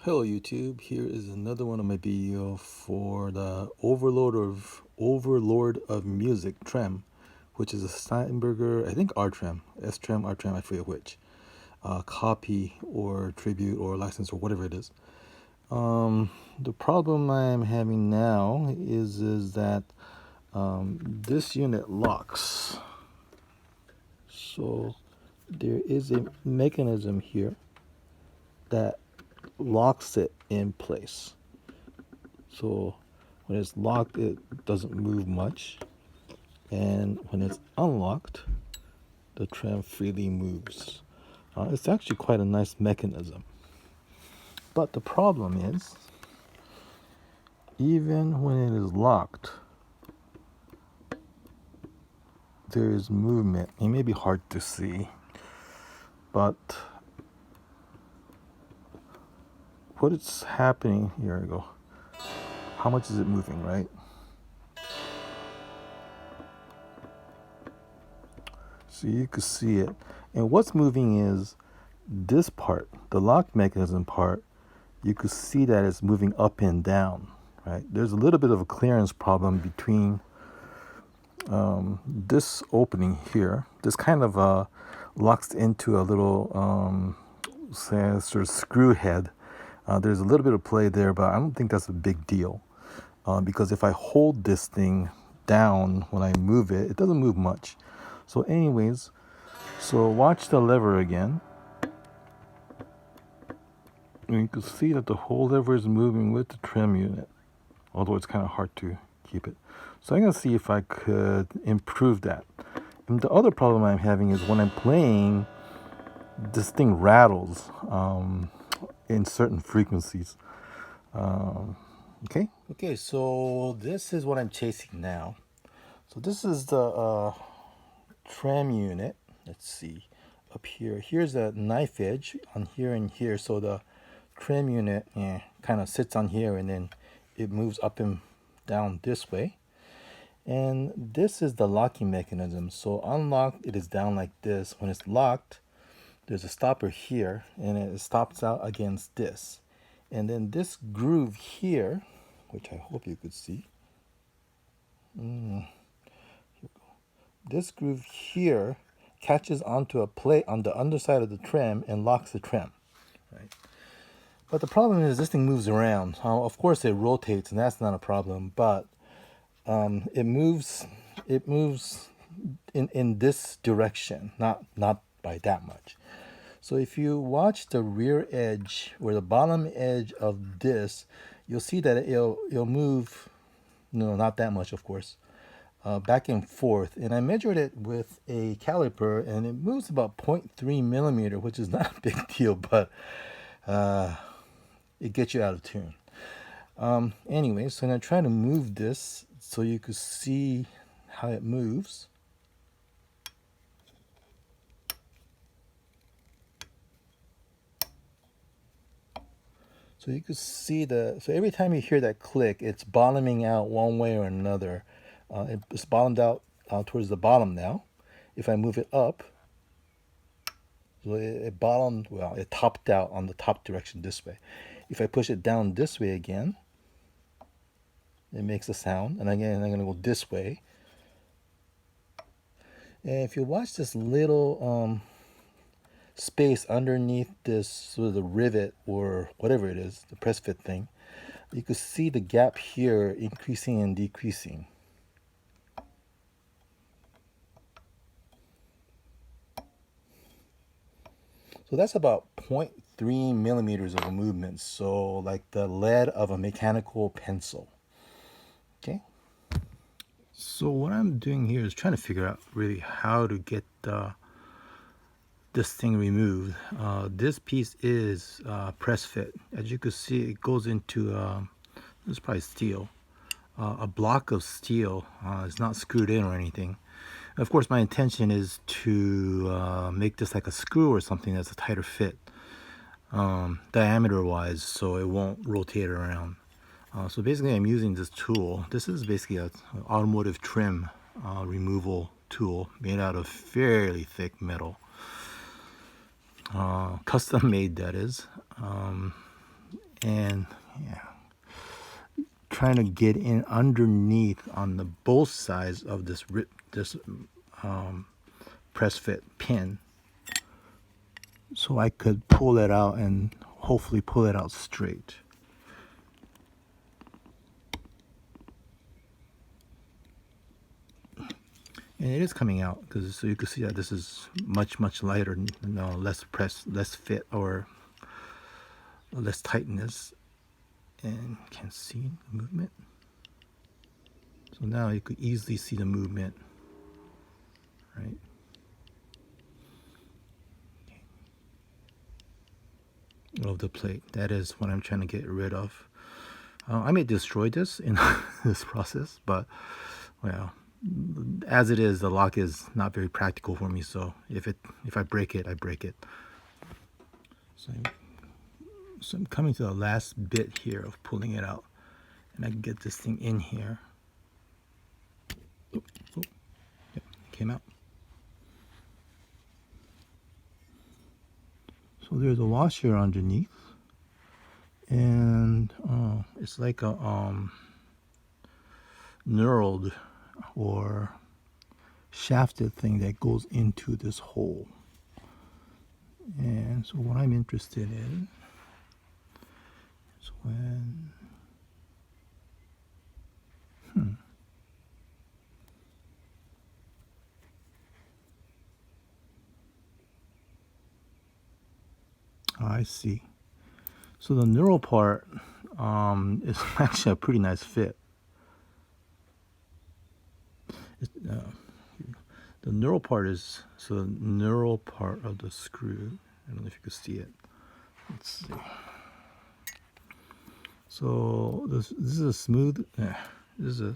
Hello YouTube, here is another one of my video for the Overlord of Music Trem, which is a Steinberger, I think R-Trem, S-Trem, R-Trem, I forget which, copy or tribute or license or whatever it is. The problem I'm having now is that this unit locks. So there is a mechanism here that locks it in place. So when it's locked, it doesn't move much. And when it's unlocked, the tram freely moves. It's actually quite a nice mechanism. But the problem is, even when it is locked, there is movement. It may be hard to see, but what is happening, here we go. How much is it moving, right? So you can see it. And what's moving is this part, the lock mechanism part. You could see that it's moving up and down, right? There's a little bit of a clearance problem between this opening here. This kind of locks into a little sort of screw head. There's a little bit of play there, but I don't think that's a big deal because if I hold this thing down when I move it, it doesn't move much. So anyways, so watch the lever again. And you can see that the whole lever is moving with the trim unit, although it's kind of hard to keep it. So I'm going to see if I could improve that. And the other problem I'm having is when I'm playing, this thing rattles in certain frequencies. Okay, so this is what I'm chasing now. So this is the tram unit. Let's see, up here. Here's a knife edge on here and here. So the trim unit kind of sits on here and then it moves up and down this way. And this is the locking mechanism. So unlocked, it is down like this. When it's locked, there's a stopper here and it stops out against this. And then this groove here, which I hope you could see. This groove here catches onto a plate on the underside of the trim and locks the trim, right? But the problem is this thing moves around. Of course it rotates and that's not a problem, but it moves in this direction, not by that much. So if you watch the rear edge or the bottom edge of this, you'll see that it'll move, not that much of course, back and forth. And I measured it with a caliper and it moves about 0.3 millimeter, which is not a big deal, but it gets you out of tune. Anyway, so I'm going to try to move this so you could see how it moves. So you can see so every time you hear that click, it's bottoming out one way or another. It's bottomed out towards the bottom now. If I move it up, so it bottomed, well, it topped out on the top direction this way. If I push it down this way again, it makes a sound. And again, I'm going to go this way. And if you watch this little space underneath this sort of the rivet or whatever it is, the press fit thing, you can see the gap here increasing and decreasing. So that's about 0.3 millimeters of a movement. So like the lead of a mechanical pencil. Okay. So what I'm doing here is trying to figure out really how to get this thing removed. This piece is press fit. As you can see, it goes into this is probably steel, a block of steel. It's not screwed in or anything. Of course, my intention is to make this like a screw or something that's a tighter fit, diameter wise, so it won't rotate around. So basically I'm using this tool. This is basically an automotive trim removal tool made out of fairly thick metal. Custom made, that is. and yeah, trying to get in underneath on the both sides of this press fit pin, so I could pull it out and hopefully pull it out straight. And it is coming out, because so you can see that this is much lighter, less press, less fit, or less tightness, and can see the movement. So now you could easily see the movement, right? Of the plate. That is what I'm trying to get rid of. I may destroy this in this process, but well, as it is, the lock is not very practical for me. So if I break it, I break it. So I'm coming to the last bit here of pulling it out, and I can get this thing in here. Yep, it came out. So there's a washer underneath, and it's like a knurled or shafted thing that goes into this hole. And so what I'm interested in is when I see. So the knurl part is actually a pretty nice fit. The knurl part is, so the knurl part of the screw, I don't know if you can see it. Let's see. So this is a smooth, this is a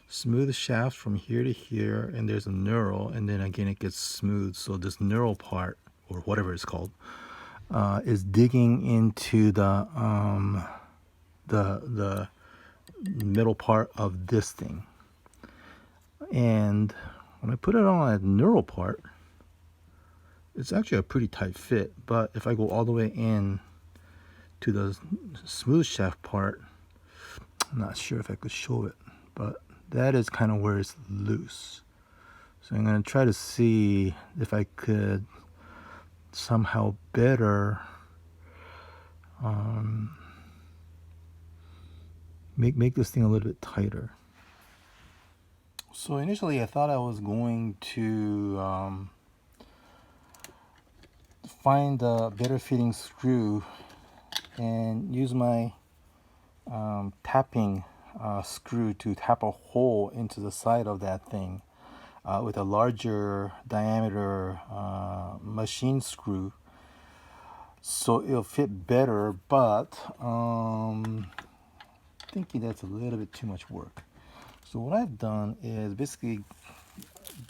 smooth shaft from here to here, and there's a knurl, and then again it gets smooth. So this knurl part, or whatever it's called, is digging into the middle part of this thing. And when I put it on that knurl part, it's actually a pretty tight fit. But if I go all the way in to the smooth shaft part, I'm not sure if I could show it, but that is kind of where it's loose. So I'm going to try to see if I could somehow better make this thing a little bit tighter. So initially I thought I was going to find a better fitting screw and use my tapping screw to tap a hole into the side of that thing with a larger diameter machine screw, so it'll fit better, but thinking that's a little bit too much work. So what I've done is basically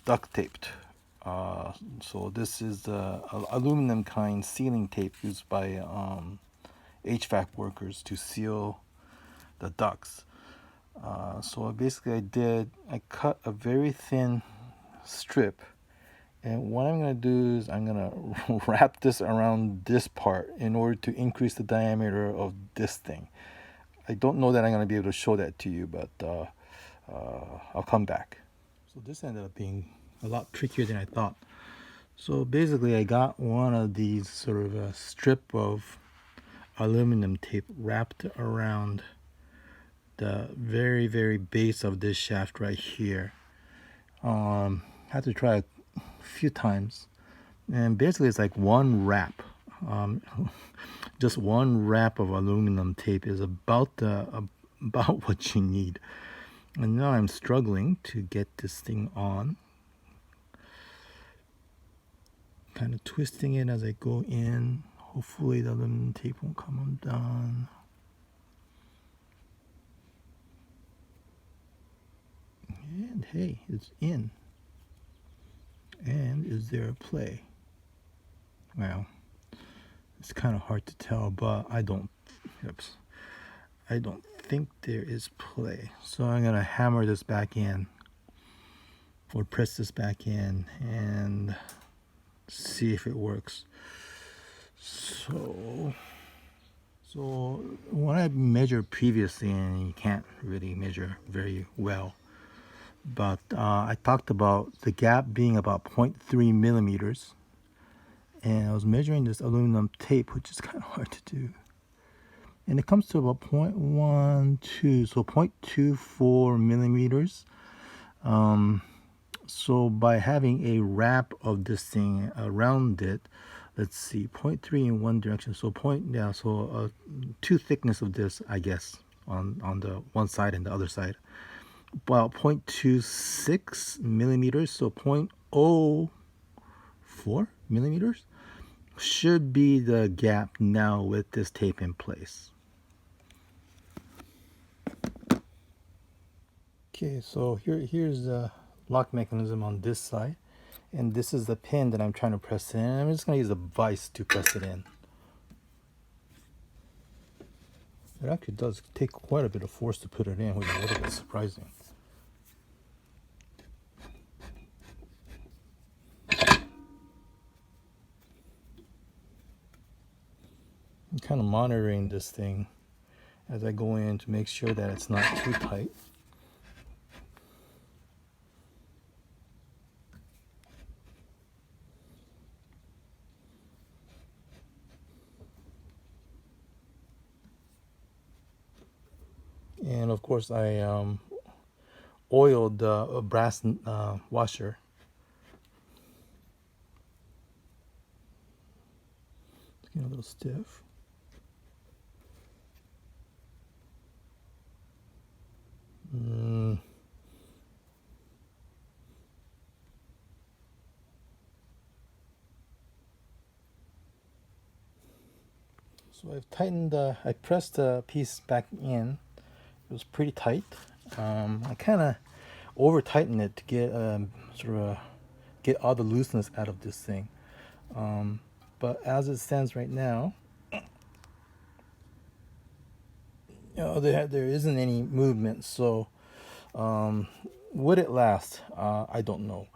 duct taped. So this is the aluminum kind sealing tape used by HVAC workers to seal the ducts. So basically I cut a very thin strip, and what I'm going to do is I'm going to wrap this around this part in order to increase the diameter of this thing. I don't know that I'm going to be able to show that to you, but I'll come back. So this ended up being a lot trickier than I thought. So basically I got one of these sort of a strip of aluminum tape wrapped around the very base of this shaft right here. Had to try a few times, and basically it's like one wrap. Just one wrap of aluminum tape is about what you need. And now I'm struggling to get this thing on. Kind of twisting it as I go in. Hopefully the aluminum tape won't come undone. And hey, it's in. And is there a play? Well, it's kind of hard to tell, but I don't think there is play. So I'm gonna hammer this back in, or press this back in, and see if it works. So So when I measured previously, and you can't really measure very well, but I talked about the gap being about 0.3 millimeters, and I was measuring this aluminum tape, which is kind of hard to do, and it comes to about 0.12, so 0.24 millimeters. So by having a wrap of this thing around it, let's see, 0.3 in one direction, so two thickness of this, I guess, on the one side and the other side, about 0.26 millimeters, so 0.04 millimeters should be the gap now with this tape in place. Okay, so here's the lock mechanism on this side, and this is the pin that I'm trying to press in. I'm just going to use a vise to press it in. It actually does take quite a bit of force to put it in, which is a little bit surprising. I'm kind of monitoring this thing as I go in to make sure that it's not too tight. And of course, I oiled the brass washer. It's getting a little stiff. So I've tightened I pressed the piece back in. It was pretty tight. I kind of over tightened it to get get all the looseness out of this thing. But as it stands right now, there isn't any movement. So would it last? I don't know.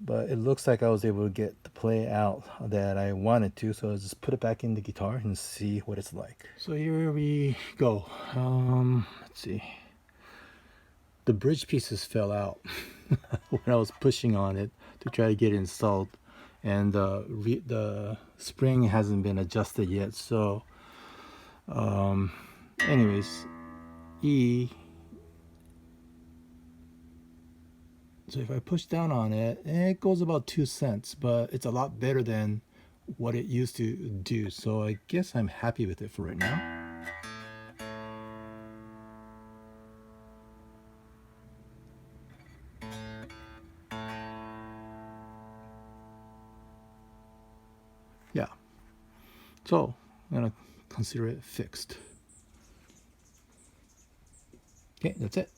But it looks like I was able to get the play out that I wanted to, so I'll just put it back in the guitar and see what it's like. So here we go. Let's see. The bridge pieces fell out when I was pushing on it to try to get it installed, and the spring hasn't been adjusted yet. So anyways, so if I push down on it, it goes about 2 cents, but it's a lot better than what it used to do. So I guess I'm happy with it for right now. Yeah. So I'm gonna consider it fixed. Okay, that's it.